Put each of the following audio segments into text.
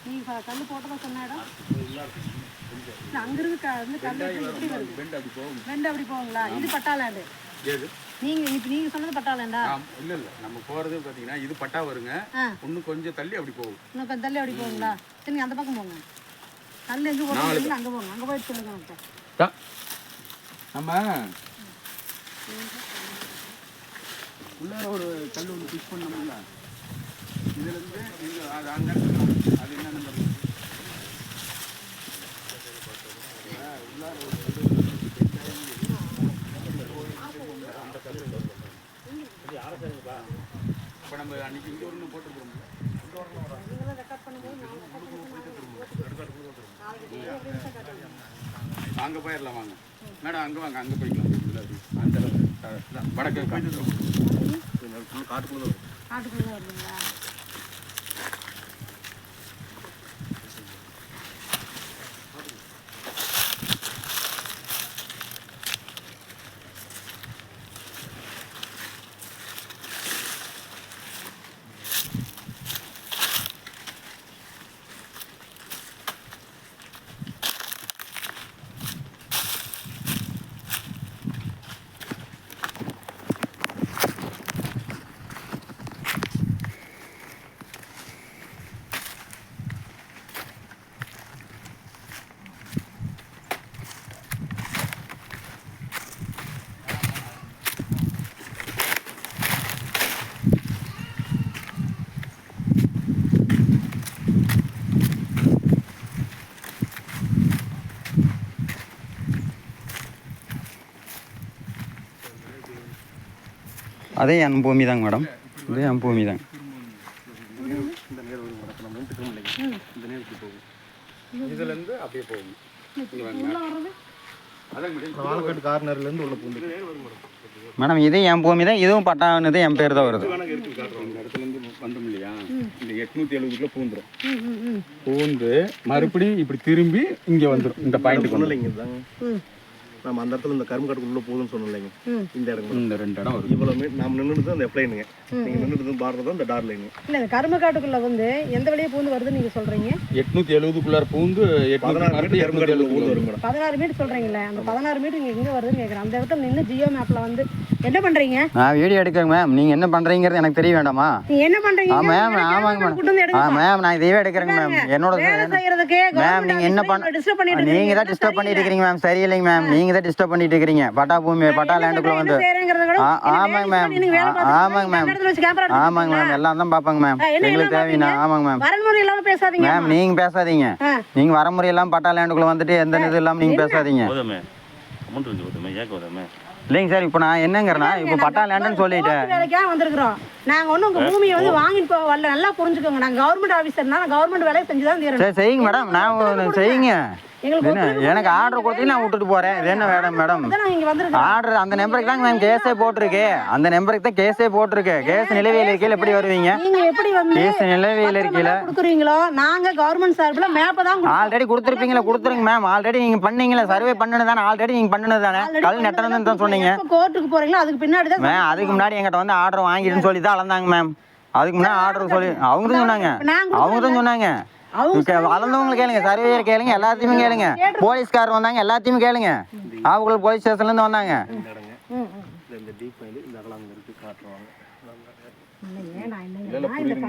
நீங்கள் கல் போட்டதா சொன்ன இடம் அங்கிருந்து கல் எப்படி வருது? வெண்டு அப்படி போகுங்களா? இது பட்டா லேண்டு. நீங்கள் சொன்னது பட்டா லேண்டா? இல்லை நம்ம போகிறது பார்த்தீங்கன்னா இது பட்டா வருங்க. இன்னும் கொஞ்சம் தள்ளி அப்படி போகும். இன்னும் கொஞ்சம் தள்ளி அப்படி போகுங்களா? சரி அந்த பக்கம் போங்க. கல் எங்கே போகிறீங்களா அங்கே போங்க. அங்கே போயிட்டு சொல்லுங்க நமக்கு. நம்ம உள்ளார ஒரு கல் ஒன்று ஃபிக்ஸ் பண்ணோம்ல, இதுலேருந்து நீங்கள் அது அங்கே அது என்ன நம்பர் உள்ளார ஒரு கல் அந்த கல் இப்போ நம்ம அன்றைக்கி இங்கே ஒன்று போட்டுருக்கோம். அங்கே போயிடலாம் வாங்க மேடம். அங்கே வாங்க, அங்கே போய்க்கலாம். அந்த வடக்கு காட்டுக்குள்ளே வருதுங்களா? அதே என் பூமி தாங்க மேடம். இதே என் பூமி தாங்க. இதுலேருந்து அப்படியே போகும். மேடம் இதே என் பூமி தான். இதுவும் பட்டானது என் பேர் தான் வருது. இந்த இடத்துலேருந்து வந்தோம் இல்லையா, இந்த 870 பூந்துடும். பூந்து மறுபடியும் இப்படி திரும்பி இங்கே வந்துடும். இந்த பாயிண்ட் இல்லைங்க நம்ம அந்த இடத்துல இந்த கரும்பு காட்டுக்குள்ள போகுதுன்னு சொன்னோம் இல்லைங்க. இந்த இடம் இந்த 2 இடம் வரும். இவ்வளவு நாம் நின்றுட்டு அந்த எப்ளைனுங்க. நீங்க நின்றுட்டு பார்றது அந்த டார் லைன். இல்ல இந்த கரும்பு காட்டுக்குள்ள வந்து எந்த வழியே பூந்து வருதுன்னு நீங்க சொல்றீங்க? 870க்குள்ளார பூந்து 270 பூந்து வரும் மேடம். 16 மீட்டர் சொல்றீங்களே, அந்த 16 மீட்டர் இங்க எங்க வருதுன்னு கேக்குறேன். அந்த இடத்துல நின்னு ஜியோ மேப்ல வந்து என்ன பண்றீங்க? நான் வீடியோ எடுக்கிறேன் மேம். நீங்க என்ன பண்றீங்கிறது எனக்கு தெரிய வேண்டாமா? நீங்க என்ன பண்றீங்க? மேம் ஆமாங்க மேம். மேம் நான் இதுவே எடுக்கிறேங்க மேம். என்னோட மேம் நீங்க என்ன பண்ண நீங்க தான் டிஸ்டர்ப் பண்ணிட்டு இருக்கீங்க மேம். சரியில்லைங்க மேம். நீங்க தான் டிஸ்டர்ப் பண்ணிட்டு இருக்கீங்க. பட்டா பூமி பட்டா லேண்டுக்குள்ள வந்து ஆமாங்க மேம். ஆமாங்க மேம். ஆமாங்க மேம். எல்லாம் தான் பாப்பாங்க மேம். எங்களுக்கு தேவையா? ஆமாங்க மேம். வரமுறை இல்லாம பேசாதீங்க மேம். நீங்க பேசாதீங்க. நீங்க வரமுறை எல்லாம் பட்டா லேண்டுக்குள்ள வந்துட்டு எந்த இது இல்லாம நீங்க பேசாதீங்க. இல்லைங்க சார். இப்போ நான் என்னங்கிறேன்னா இப்போ பட்டா லேண்டுன்னு சொல்லிட்டேன். வேலைக்காக வந்திருக்கிறோம் நாங்க. ஒன்றும் உங்க பூமியை வந்து வாங்கிட்டு போக வரல. நல்லா புரிஞ்சுக்கோங்க. நாங்கள் கவர்மெண்ட் ஆஃபீஸர்னா கவர்மெண்ட் வேலையை செஞ்சு தான் தீரணும். சரி செய்யுங்க மேடம். நான் செய்யுங்க. எனக்கு ஆர்டர் கொடுத்து நான் விட்டுட்டு போறேன். இது என்ன மேடம்? மேடம் ஆர்டர் அந்த நம்பருக்கு தான் மேம் கேஸே போட்டிருக்கு. அந்த நம்பருக்கு தான் கேஸே போட்டிருக்கு. கேஸ் நிலுவையில் இருக்கையில் எப்படி வருவீங்க? நீங்க எப்படி வந்து கேஸ் நிலுவையில் இருக்கையில கொடுக்குறீங்களோ நாங்க கவர்மெண்ட் சார்பில் மேப்பை தான் ஆல்ரெடி கொடுத்துருப்பீங்களா? கொடுத்துருங்க மேம். ஆல்ரெடி நீங்க பண்ணீங்களா? சர்வே பண்ணது தானே. ஆல்ரெடி நீங்க பண்ணது தானே. கல் நெட்டணும்னு தான் சொன்னீங்க. கோர்ட்டுக்கு போறீங்களா? அதுக்கு பின்னாடி தான் மேம். அதுக்கு முன்னாடி எங்கிட்ட வந்து ஆர்டர் வாங்கிடுன்னு சொல்லி தான் அளந்தாங்க மேம். அதுக்கு முன்னாடி ஆர்டர் சொல்லி அவங்க தான் சொன்னாங்க. அவங்க தான் சொன்னாங்க. வளர்ந்தவங்களை கேளுங்க, சர்வேயர் கேளுங்க, எல்லாத்தையுமே கேளுங்க. போலீஸ்காரர் வந்தாங்க, எல்லாத்தையுமே கேளுங்க. அவங்க போலீஸ் ஸ்டேஷன்ல இருந்து வந்தாங்க.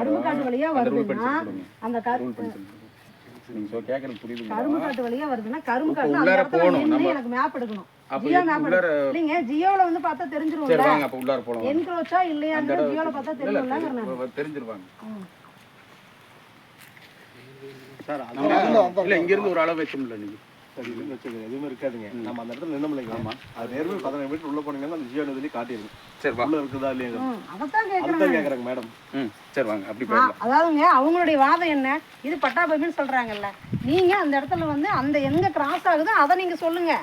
கரும்புக்காட்டு வழியா வருதுன்னா அந்த கரும்புக்காட்டு வழியா வருதுன்னா கரும்புக்காட்டு எனக்கு மேப் எடுக்கணும். ஜியோ மேப் இல்லைங்க. ஜியோல வந்து பார்த்தா தெரிஞ்சிருவோம். என்க்ரோச்சா இல்லையான்னு ஜியோல பார்த்தா தெரிஞ்சிருவாங்க. தெரிஞ்சிருவாங்க சார். இல்ல இங்க இருந்து ஒரு அளவு வச்சோம்ல நீங்க. எதுவுமே இருக்காதுங்க. நம்ம அந்த இடத்துல நின்னோம் இல்லைங்க. ஆமா. அது நேர்மையா 15 மீட்டர் உள்ள போனீங்கன்னா அந்த ஜியோ நதியில காட்டிடுங்க. சரி உள்ள இருக்குதா இல்லையா? அதான் கேக்குறாங்க மேடம். சரி வாங்க அப்படி போயிடலாம். அதாவதுங்க அவங்களுடைய வாதம் என்ன? இது பட்டா பூமின்னு சொல்றாங்கல்ல. நீங்க அந்த இடத்துல வந்து அந்த எங்க கிராஸ் ஆகுதோ அதை நீங்க சொல்லுங்க.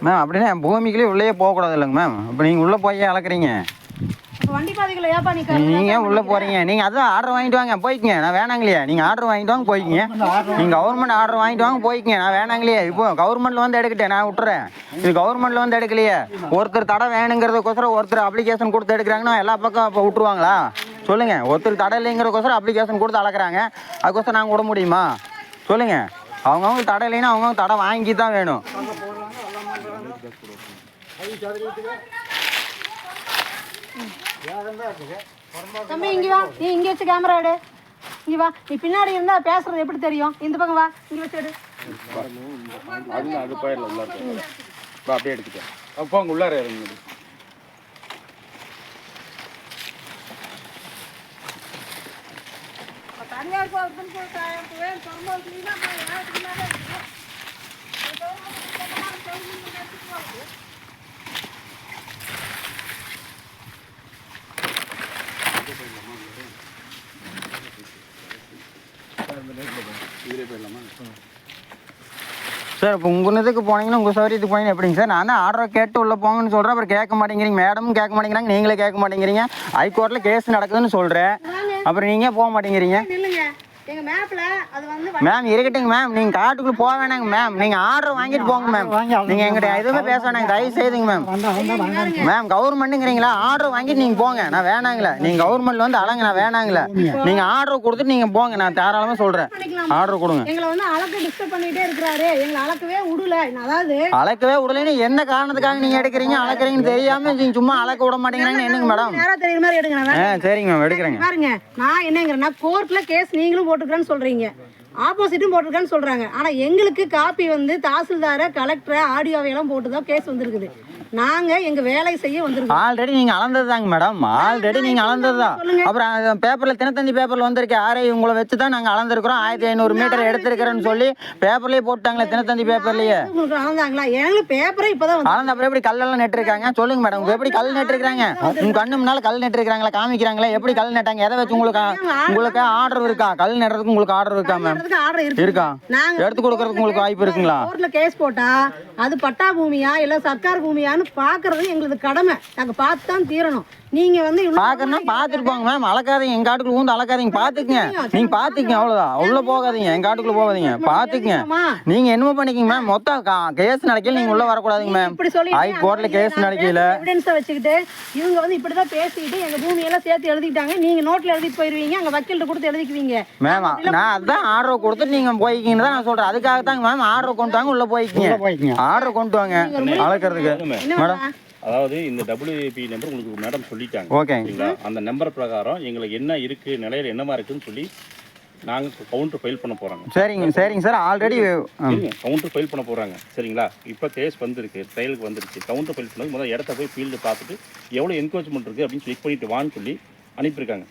மேம் அப்படின்னா பூமிக்குள்ளே உள்ளே போகக்கூடாது இல்லைங்க மேம். அப்போ நீங்கள் உள்ளே போய் அளக்குறீங்க. வண்டி பாதைக்குள்ள ஏப்பா நீ நீங்க உள்ள போறீங்க. நீங்க அதான் ஆர்டர் வாங்கிட்டு வாங்க போய்க்குங்க. நான் வேணாங்கலையா? நீங்க ஆர்டர் வாங்கிட்டு வாங்க போய்க்குங்க. நீங்க கவர்மெண்ட் ஆர்டர் வாங்கிட்டு வாங்க போய்க்குங்க. நான் வேணாங்கலையா? இப்போ கவர்மெண்ட்ல வந்து எடுக்கிட்டேன், நான் விட்டுறேன். இது கவர்மெண்ட்ல வந்து எடுக்கலையே. ஒருத்தர் தடை வேணுங்கிறதுக்கோசரம் ஒருத்தர் அப்ளிகேஷன் கொடுத்து எடுக்கிறாங்கன்னா எல்லா பக்கம் இப்போ விட்டுருவாங்களா சொல்லுங்க? ஒருத்தர் தடை இல்லைங்கிறதுக்கோசரம் அப்ளிகேஷன் கொடுத்து அளக்குறாங்க, அதுக்கோசரம் நாங்கள் விட முடியுமா சொல்லுங்க? அவங்கவுங்க தடை இல்லைன்னா அவங்கவுங்க தடை வாங்கி தான் வேணும். தம்பி இங்க வா, நீ இங்க வச்சு கேமரா எடு. இங்க வா, நீ பின்னாடி இருந்தா பேசுறது எப்படி தெரியும்? இந்த பக்கம் வா, இங்க வச்சு எடு. அது போயிடல உள்ளார அப்படியே எடுத்துட்டேன். அப்போ அங்கே உள்ளார இறங்குது. தனியார் சார் இப்போ உங்கள் இதுக்கு போனீங்கன்னா உங்கள் சௌரியத்துக்கு போனீங்கன்னா எப்படிங்க சார்? நான் தான் ஆர்டரை கேட்டு உள்ளே போங்கன்னு சொல்கிறேன், அப்புறம் கேட்க மாட்டேங்கிறீங்க. மேடமும் கேட்க மாட்டேங்கிறாங்க, நீங்களே கேட்க மாட்டேங்கிறீங்க. ஹைகோர்ட்டில் கேஸ் நடக்குதுன்னு சொல்கிறேன், அப்புறம் நீங்கள் போக மாட்டேங்கிறீங்க. நில்லுங்க, எங்க மேப்ல அது வந்து மேம் இருக்கட்டுங்க மேம், நீங்கள் காட்டுக்குள்ளே போக வேணாங்க மேம். நீங்கள் ஆர்டர் வாங்கிட்டு போங்க மேம். நீங்கள் எங்கிட்ட எதுவுமே பேச வேணாங்க, தயவு செய்துங்க மேம். மேம் கவர்மெண்ட்டுங்கிறீங்களா? ஆர்டர் வாங்கிட்டு நீங்கள் போங்க, நான் வேணாங்களே. நீங்கள் கவர்மெண்ட்ல வந்து அழங்க, நான் வேணாங்களே. நீங்கள் ஆர்டர் கொடுத்துட்டு நீங்கள் போங்க, நான் தாராளமாக சொல்கிறேன். ஆர்டர் கொடுங்க. எங்களை வந்து அளக்க டிஸ்டர்ப் பண்ணிட்டே இருக்கிறாரு, எங்களை அளக்கவே விடல. அதாவது அளக்கவே விடலைன்னு எந்த காரணத்துக்காக நீங்கள் எடுக்கிறீங்க? அளக்குறீங்கன்னு தெரியாம நீங்கள் சும்மா அளக்க விட மாட்டேங்கிறாங்க என்னங்க மேடம்? நேரம் தெரியுற மாதிரி எடுங்க. சரிங்க மேம், எடுக்கிறேங்க. பாருங்க, நான் என்னங்கிறேன்னா கோர்ட்ல கேஸ் நீங்களும் போட்டுக்கிறேன்னு சொல்றீங்க, ஆப்போசிட்டும் போட்டிருக்கான்னு சொல்றாங்க. ஆனா எங்களுக்கு காப்பி வந்து தாசில்தார, கலெக்டர், ஆடியோவையெல்லாம் போட்டு தான் கேஸ் வந்திருக்குது. நாங்க எங்க வேலை செய்ய வந்திருக்கோம். ஆல்ரெடி நீங்க அளந்ததுதாங்க மேடம், ஆல்ரெடி நீங்க அளந்ததுதான். அப்புறம் பேப்பர்ல தினத்தந்தி பேப்பர்ல வந்திருக்கு, ஆரை உங்களை வச்சு தான் நாங்க அளந்திருக்கிறோம், 1500 மீட்டர் எடுத்திருக்கிறேன்னு சொல்லி பேப்பர்லயே போட்டாங்களே, தினத்தந்தி பேப்பர்லயே. உங்களுக்கு அளந்தாங்களா? எனக்கு பேப்பரே இப்பதான் அளந்த அப்புறம் எப்படி கல்லெல்லாம் நெட்டிருக்காங்க சொல்லுங்க மேடம்? எப்படி கல் நெட்டிருக்காங்க? உங்க கண்ணு முன்னால கல் நெட்டிருக்காங்களா? காமிக்கிறாங்களா எப்படி கல் நெட்டாங்க? எதை வச்சு உங்களுக்கு ஆர்டர் இருக்கா? கல் நெட்டுறதுக்கு உங்களுக்கு ஆர்டர் இருக்கா மேம்? இருக்கா? எடுத்து கொடுக்கறதுக்கு உங்களுக்கு வாய்ப்பு இருக்குங்களா? கோர்ட்ல கேஸ் போட்டா அது பட்டா பூமியா இல்ல சர்க்கார் பூமியான்னு பாக்குறது எங்களுக்கு கடமை. நாங்க பார்த்து தான் தீரணும். நீங்க வந்து பாக்கறனா பாத்துட்டு போங்க மேம், அளக்காதீங்க. எங்க காட்டுக்குள்ள ஊந்து அளக்காதீங்க, பாத்துக்குங்க. நீங்க பாத்துக்குங்க, அவ்வளவுதான். உள்ள போகாதீங்க, எங்க காட்டுக்குள்ள போகாதீங்க, பாத்துக்குங்க. நீங்க என்னமோ பண்ணிக்கீங்க மேம். மொத்தம் கேஸ் நடக்கல, நீங்க உள்ள வரக்கூடாதுங்க மேம். ஹை கோர்ட்ல கேஸ் நடக்கல எவிடன்ஸ் வச்சுக்கிட்டு இவங்க வந்து இப்படிதான் பேசிக்கிட்டு எங்க பூமியெல்லாம் சேர்த்து எழுதிட்டாங்க. நீங்க நோட்ல எழுதிட்டு போயிருவீங்க, அங்க வக்கீல்கிட்ட கொடுத்து எழுதிக்குவீங்க மேம். நான் அதான் ஆர்டர் கொடுத்துட்டு நீங்க போய்க்கிங்கன்னு தான் நான் சொல்றேன். அதுக்காக தாங்க மேம் ஆர்டர் கொண்டு வாங்க, உள்ள போய்க்கிங்க. ஆர்டர் கொண்டு வாங்க அளக்கிறதுக்கு மேடம். அதாவது இந்த WP நம்பர் உங்களுக்கு மேடம் சொல்லிட்டாங்க. ஓகேங்களா? அந்த நம்பர் பிரகாரம் எங்களுக்கு என்ன இருக்கு, நிலையில என்னமா இருக்குன்னு சொல்லி நாங்க கவுண்டர் ஃபைல் பண்ண போறாங்க. சரிங்க சார். ஆல்ரெடி கவுண்டர் ஃபைல் பண்ண போறாங்க. சரிங்களா? இப்போ கேஸ் வந்திருக்கு, ட்ரையலுக்கு வந்துருச்சு. கவுண்டர் ஃபைல் பண்ணது முதல்ல இடத்த போய் ஃபீல்டு பார்த்துட்டு எவ்வளோ என்கரேஜ்மெண்ட் இருக்கு அப்படின்னு செக் பண்ணிட்டு வான்னு சொல்லி அனுப்பியிருக்காங்க.